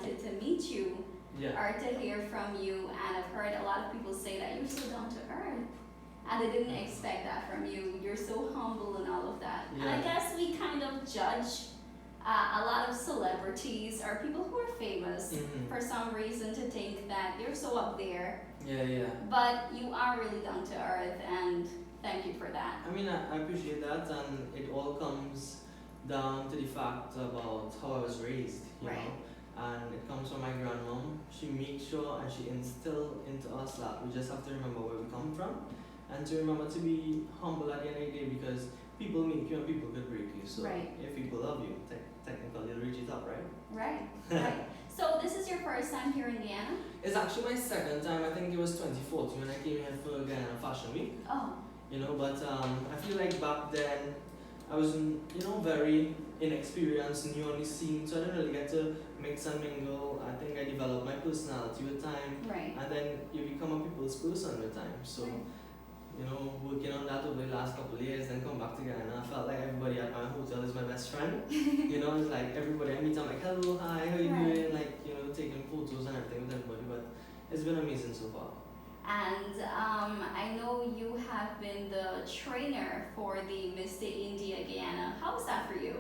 wanted to meet you Yeah. or to hear from you. And I've heard a lot of people say that you're so down to earth. And they didn't expect that from you. You're so humble and all of that. And I Yeah. guess we kind of judge a lot of celebrities or people who are famous for some reason to think that they're so up there. Yeah, yeah. But you are really down to earth, and thank you for that. I mean, I appreciate that, and it all comes down to the fact about how I was raised, you Right. know. And it comes from my grandmom. She makes sure and she instilled into us that we just have to remember where we come from and to remember to be humble at the end of the day because people make you and people could break you. So Right. if people love you, technically they'll reach it up, right? Right, right. So this is your first time here in Guyana? It's actually my second time. I think it was 2014 when I came here for Guyana Fashion Week. Oh, You know, but I feel like back then I was, very inexperienced, new on the scene, so I didn't really get to mix and mingle. I think I developed my personality with time, right. and then you become a people's person with time. So, Right. working on that over the last couple of years, then come back to Ghana, I felt like everybody at my hotel is my best friend. It's like everybody I meet, I'm like, hello, hi, how you Right. doing? Like, taking photos and everything with everybody, but it's been amazing so far. And I know you have been the trainer for the Mr. India Guyana. How was that for you?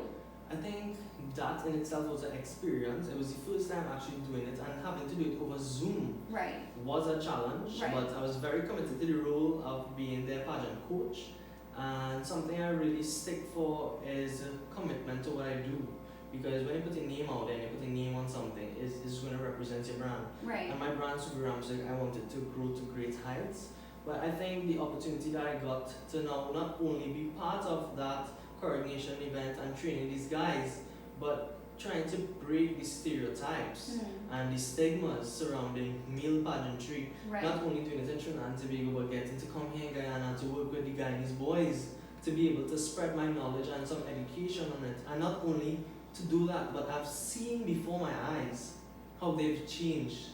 I think that in itself was an experience. It was the first time actually doing it and having to do it over Zoom Right. was a challenge, Right. but I was very committed to the role of being their pageant coach. And something I really stick for is commitment to what I do. Because when you put a name out there and you put a name on something, it's going to represent your brand. Right. And my brand, Super Ramsey, I wanted to grow to great heights. But I think the opportunity that I got to now not only be part of that coordination event and training these guys, but trying to break the stereotypes and the stigmas surrounding male pageantry. Right. Not only doing it in Trinidad and Tobago, but getting to come here in Guyana to work with the Guyanese boys to be able to spread my knowledge and some education on it. And not only to do that, but I've seen before my eyes how they've changed.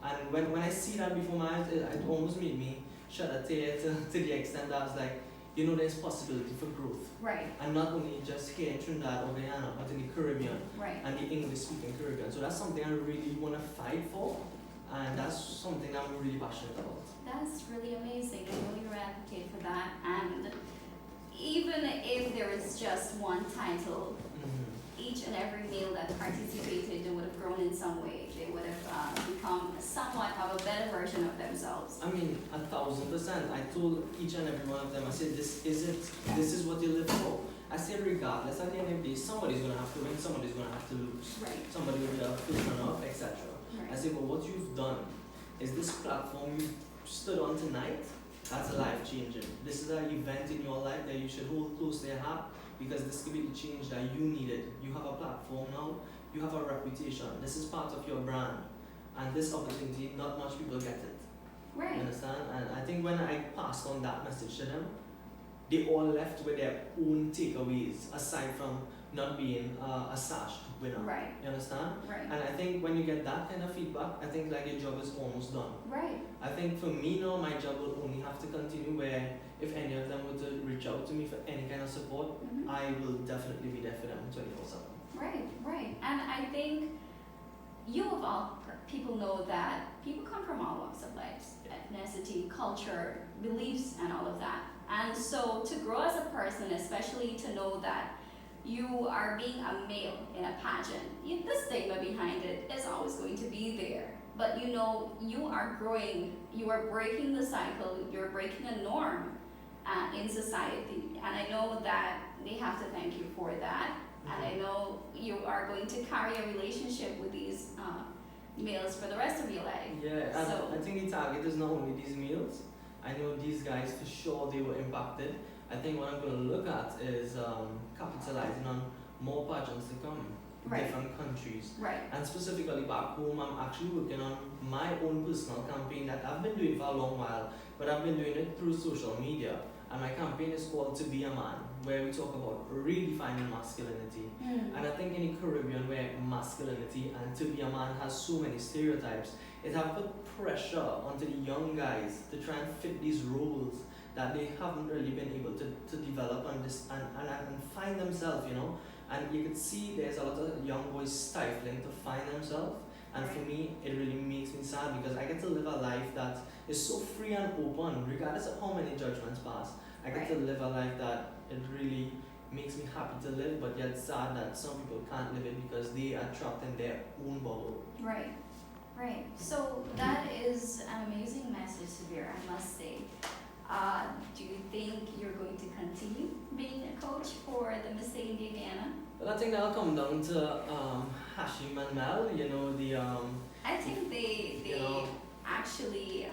And when I see that before my eyes, it almost made me shed a tear to the extent that I was like, there's possibility for growth. Right. And not only just here in Trinidad or Guyana, but in the Caribbean Right. and the English-speaking Caribbean. So that's something I really want to fight for, and that's something I'm really passionate about. That's really amazing. I know you're an advocate for that. And even if there is just one title, each and every male that participated, they would have grown in some way. They would have become somewhat of a better version of themselves. I mean, 1,000%. I told each and every one of them, I said, this is it. This is what you live for. I said, regardless, at the end of the day, somebody's going to have to win, somebody's going to have to lose. Right. Somebody will have to turn up, etc. I Right. said, but what you've done is this platform you stood on tonight, that's life-changing. This is an event in your life that you should hold close to your heart because this could be the change that you needed. You have a platform now, you have a reputation. This is part of your brand. And this opportunity, not much people get it. Right. You understand? And I think when I passed on that message to them, they all left with their own takeaways aside from not being a sash winner. Right. You understand? Right. And I think when you get that kind of feedback, I think like your job is almost done. Right. I think for me now, my job will only have to continue where if any of them were to reach out to me for any kind of support, I will definitely be there for them 24/7. Right, right. And I think you of all people know that people come from all walks of life, ethnicity, culture, beliefs, and all of that. And so to grow as a person, especially to know that you are being a male in a pageant, the stigma behind it is always going to be there. But you are growing, you are breaking the cycle, you're breaking a norm in society. And I know that they have to thank you for that. And I know you are going to carry a relationship with these males for the rest of your life. Yeah, and So- I think the target is not only these meals. I know these guys for sure they were impacted. I think what I'm going to look at is capitalizing on more pageants to come in Right. different countries. Right. And specifically back home, I'm actually working on my own personal campaign that I've been doing for a long while, but I've been doing it through social media. And my campaign is called To Be a Man, where we talk about redefining masculinity. And I think in the Caribbean, where masculinity and to be a man has so many stereotypes, it has put pressure onto the young guys to try and fit these roles that they haven't really been able to develop and find themselves, and you could see there's a lot of young boys stifling to find themselves. And for me, it really makes me sad because I get to live a life that is so free and open, regardless of how many judgments pass. I get to live a life that it really makes me happy to live, but yet sad that some people can't live it because they are trapped in their own bubble. Right, right. So that is an amazing message, Severe, I must say. Do you think you're going to continue being a coach for the Miss Guyana? Well, I think that'll come down to Hashim and Mel, I think they you know, actually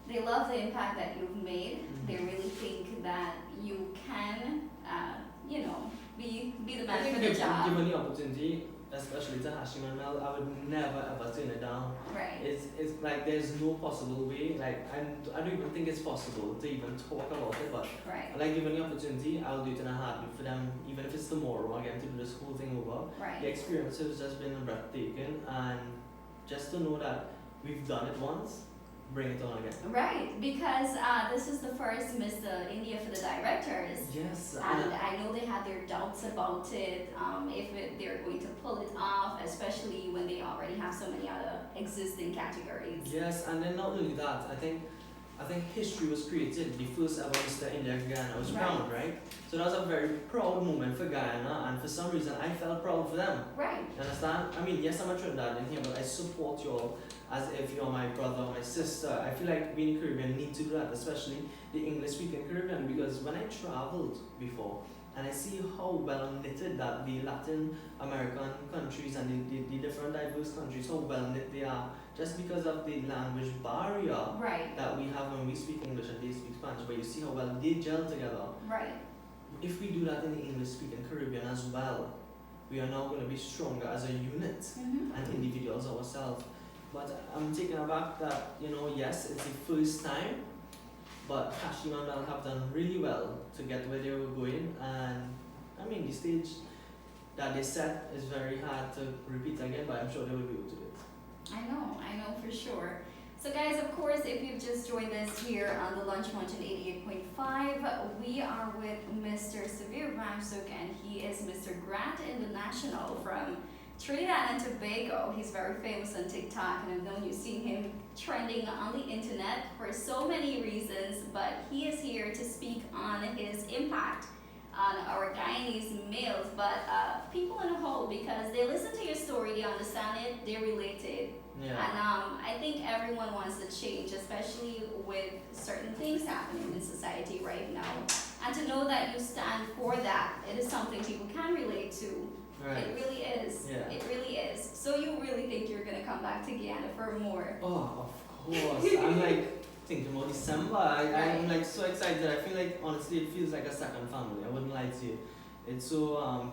they love the impact that you've made. Mhm. They really think that you can, be the I man think for the job. given the opportunity, especially to Hashim and Mel, I would never ever turn it down. Right. It's like there's no possible way, like I don't even think it's possible to even talk about it, but Right. like given the opportunity, I'll do it in a heartbeat for them, even if it's tomorrow again to do this whole thing over. The Right. experience has just been breathtaking, and just to know that we've done it once, bring it on again. Right. Because this is the first Mr. India for the directors. Yes, And I know they had their doubts about it, they're going to pull it off, especially when they already have so many other existing categories. yes, and then not only that, I think history was created. The first ever Mr. India Guyana was Right. crowned, right? So that was a very proud moment for Guyana, and for some reason I felt proud for them. Right. You understand? I mean, yes, I'm a Trinidadian here, but I support you all as if you're my brother or my sister. I feel like we in the Caribbean need to do that, especially the English-speaking Caribbean, because when I traveled before, and I see how well knitted that the Latin American countries and the different diverse countries, how well knit they are, just because of the language barrier Right. that we have when we speak English and they speak Spanish, but you see how well they gel together. Right. If we do that in the English-speaking Caribbean as well, we are now going to be stronger as a unit Mm-hmm. and individuals ourselves. But I'm taken aback that, yes, it's the first time, but Hashim and Mel have done really well to get where they were going, and I mean, the stage that they set is very hard to repeat again, but I'm sure they will be able to do it. I know for sure. So guys, of course, if you've just joined us here on the Lunch Munch on 88.5, we are with Mr. Severe Ramsuk, and he is Mr. Grant International from Trinidad and Tobago. He's very famous on TikTok, and I've known you've seen him trending on the internet for so many reasons, but he is here to speak on his impact on our Guyanese males, but people in a whole, because they listen to your story, they understand it, they relate to it. Yeah. And I think everyone wants to change, especially with certain things happening in society right now. And to know that you stand for that, it is something people can relate to. Right. It really is. Yeah. It really is. So you really think you're gonna come back to Guyana for more? Oh, of course. I'm like thinking about December. I'm like so excited. I feel like honestly it feels like a second family. I wouldn't lie to you. It's so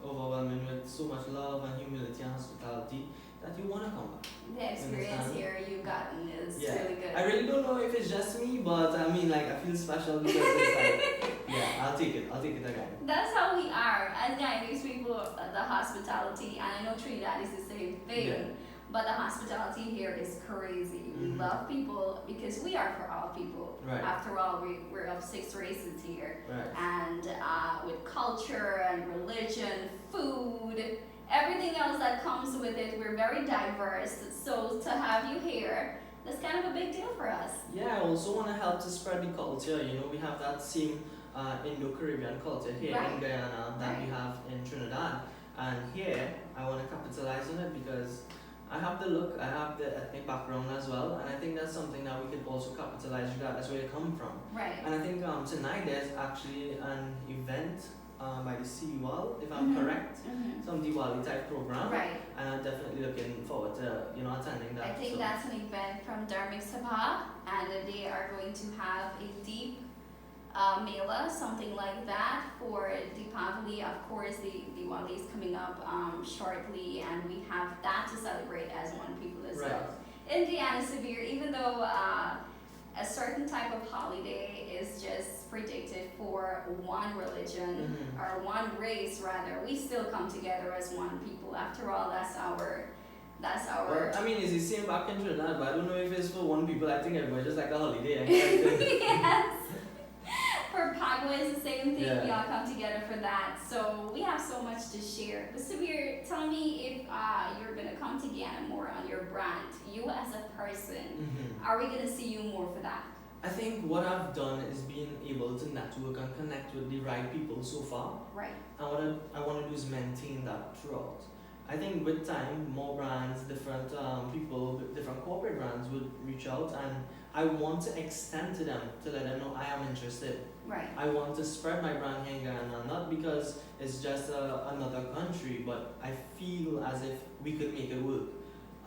overwhelming with so much love and humility and hospitality that you wanna come back. The experience Understand? here you've gotten is Yeah. really good. I really don't know if it's just me, but I mean like I feel special because it's like yeah, I'll take it again. That's how we are as Guyanese people. The hospitality, and I know Trinidad is the same thing. Yeah. But the hospitality here is crazy. We Mhm. love people because we are for all people. Right. After all, we're of 6 races here. Right. And with culture and religion, food, everything else that comes with it, we're very diverse. So to have you here, that's kind of a big deal for us. Yeah, I also want to help to spread the culture. We have that same Indo-Caribbean culture here Right. in Guyana that we Right. have in Trinidad. And here, I want to capitalize on it because I have the look, I have the ethnic background as well, and I think that's something that we can also capitalize regardless where you come from. Right. And I think tonight there's actually an event by the Seawall, if I'm Mhm. correct, Mhm. some Diwali type program, Right. and I'm definitely looking forward to attending that. I think so. that's an event from Dharmic Sabha, and they are going to have a deep mela, something like that, for Deepavali. Of course, the Diwali is coming up shortly, and we have that to celebrate as one people as Right. well. In Guyana Severe, even though a certain type of holiday is just predicted for one religion, Mhm. or one race rather, we still come together as one people. After all, that's our Well, I mean, it's the same back in Trinidad, but I don't know if it's for one people. I think everybody just like a holiday. I think. yes. For Pagua is the same thing. Yeah. We all come together for that. So we have so much to share. But Sabir, tell me if you're gonna come to Guyana more on your brand. You as a person, are we gonna see you more for that? I think what I've done is being able to network and connect with the right people so far. Right. And what I want to do is maintain that throughout. I think with time, more brands, different people, different corporate brands would reach out, and I want to extend to them to let them know I am interested. Right. I want to spread my brand here in Guyana, not because it's just another country, but I feel as if we could make it work.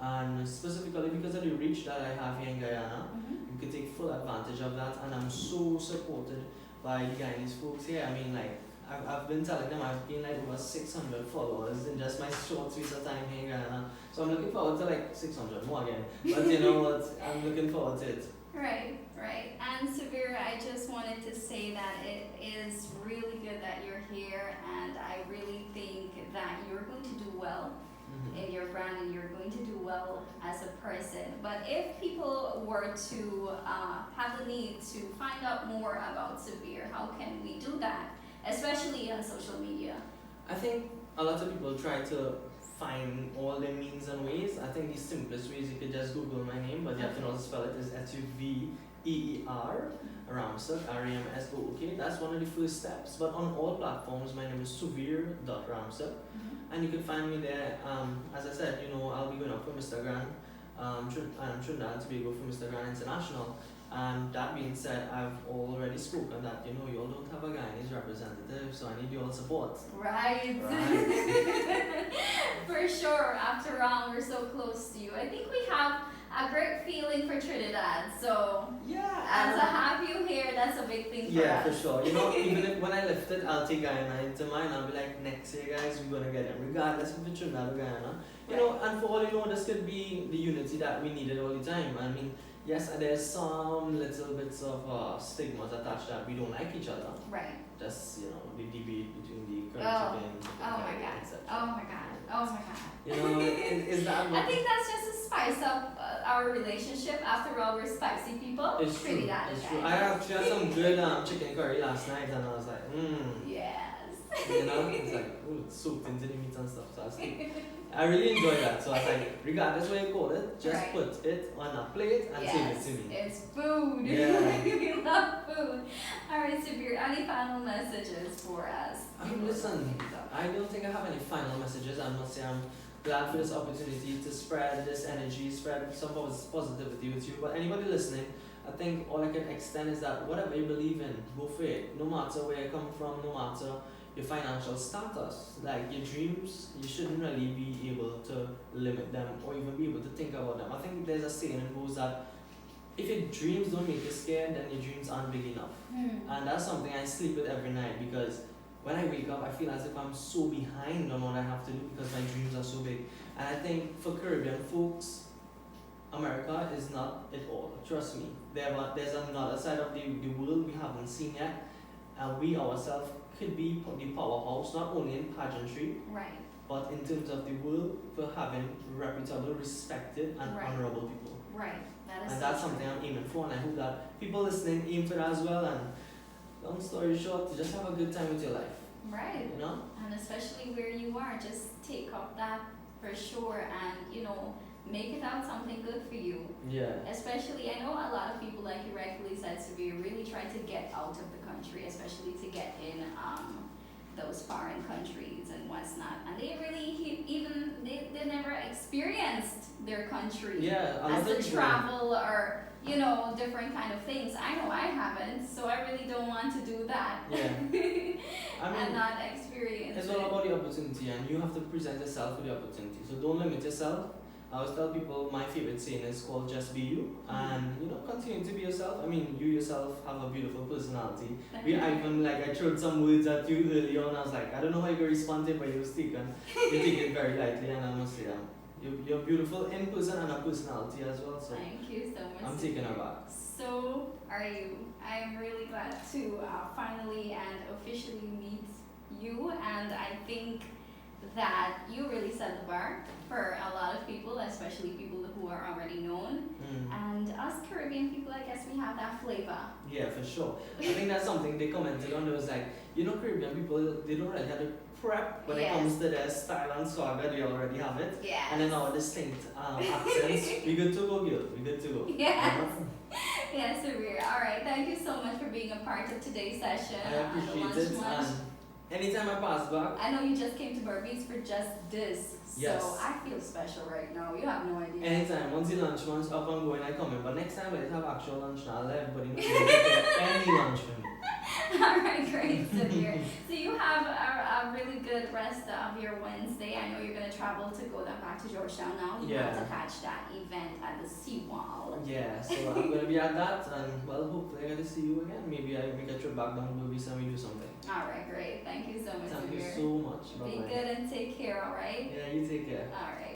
And specifically because of the reach that I have here in Guyana, you could take full advantage of that, and I'm so supported by Guyanese folks here. I mean, like, I've been telling them I've gained like over 600 followers in just my short space of time here in Guyana. So I'm looking forward to like 600 more again. But you know what? I'm looking forward to it. Right, right. And Sabir, I just wanted to say that it is really good that you're here, and I really think that you're going to do well in your brand, and you're going to do well as a person. But if people were to have the need to find out more about Sabir, how can we do that? Especially on social media. I think a lot of people try to find all the means and ways. I think the simplest ways, you could just Google my name, but you have to know how to spell it. Is Suveer, Ramsok, Ramsok. That's one of the first steps. But on all platforms, my name is Suveer.Ramsok. And you can find me there. As I said, you know, I'll be going up for Mr. Grand, Trinidad and Tobago for Mr. Grand International. And that being said, I've already spoken that, you know, you all don't have a Guyanese representative, so I need your support. Right. For sure. After all, we're so close to you. I think we have a great feeling for Trinidad. So yeah, to have you here, that's a big thing for us. Yeah, for sure. You know, even if when I lift it, I'll take Guyana into mine. I'll be like, next year, guys, we're gonna get it, regardless if it's Trinidad or Guyana. You know, and for all you know, this could be the unity that we needed all the time. I mean, yes, there's some little bits of stigmas attached that we don't like each other. Right. Just, you know, the debate between the curry chicken, Oh my god. etc. Oh my god. Oh my god. You know, is that what I think that's just to spice up our relationship. After all, we're spicy people. it's true. Trinidad It's is true. guys. I actually had some good chicken curry last night, and I was like, Yes. You know, it's like, ooh, it's soaked into the meat and stuff. So I really enjoy that. So I was like, regardless what you call it, just Right. put it on a plate and send it to me. It's food. Yeah. We love food. All right, Sabir, any final messages for us? Listen, I don't think I have any final messages. I must say I'm glad for this opportunity to spread this energy, spread some positivity with you. But anybody listening, I think all I can extend is that whatever you believe in, go for it. No matter where you come from, no matter your financial status, like your dreams, you shouldn't really be able to limit them or even be able to think about them. I think there's a saying that goes that if your dreams don't make you scared, then your dreams aren't big enough. And that's something I sleep with every night, because when I wake up, I feel as if I'm so behind on what I have to do because my dreams are so big. And I think for Caribbean folks, America is not it all. Trust me. There's another side of the world we haven't seen yet. And we ourselves could be the powerhouse, not only in pageantry, Right. but in terms of the world for having reputable, respected, and Right. honorable people. Right. That is And so that's true. something I'm aiming for, and I hope that people listening aim for that as well. And long story short, just have a good time with your life. Right. You know? And especially where you are, just take up that for sure, and make it out something good for you. Yeah. Especially, I know a lot of people, like you rightfully said, Sabir, really try to get out of the country, especially to get in those foreign countries and what's not. And they really they never experienced their country Yeah. as to travel or different kind of things. I know I haven't, so I really don't want to do that. Yeah. I mean, and not experience it's it. all about the opportunity, and you have to present yourself with the opportunity. So don't limit yourself. I always tell people my favorite saying is called "Just be you," and continue to be yourself. I mean, you yourself have a beautiful personality. I threw some words at you earlier on. I was like, I don't know how you respond to it, but you take it very lightly, and I must say, you're beautiful in person and a personality as well. So Thank you so much. I'm taken aback. So are you. I'm really glad to finally and officially meet you, and I think that you really set the bar for a lot of people, especially people who are already known. And us Caribbean people, I guess we have that flavor. Yeah, for sure. I think that's something they commented on. It was like, Caribbean people, they don't really have to prep when it comes to their style and swagger. They already have it. Yes. And then our distinct accents. We good to go, girl. We good to go. Yes. Yes, Samir. All right. Thank you so much for being a part of today's session. I appreciate it. And anytime I pass back. I know you just came to Barbados for just this. Yes. So I feel special right now. You have no idea. Anytime. Once the lunch one's up and going, I come in. But next time I have actual lunch now. I'll let everybody know any lunch for me. All right, great, Samir. So you have a really good rest of your Wednesday. I know you're going to travel to go back to Georgetown now. You have to catch that event at the seawall. Yeah, so I'm going to be at that, and well, hopefully I get to see you again. Maybe I make a trip back down to Barbados and we do something. All right, great. Thank you so much, Thank Samir. you so much. Be Bye-bye. good and take care, all right? Yeah, you take care. All right.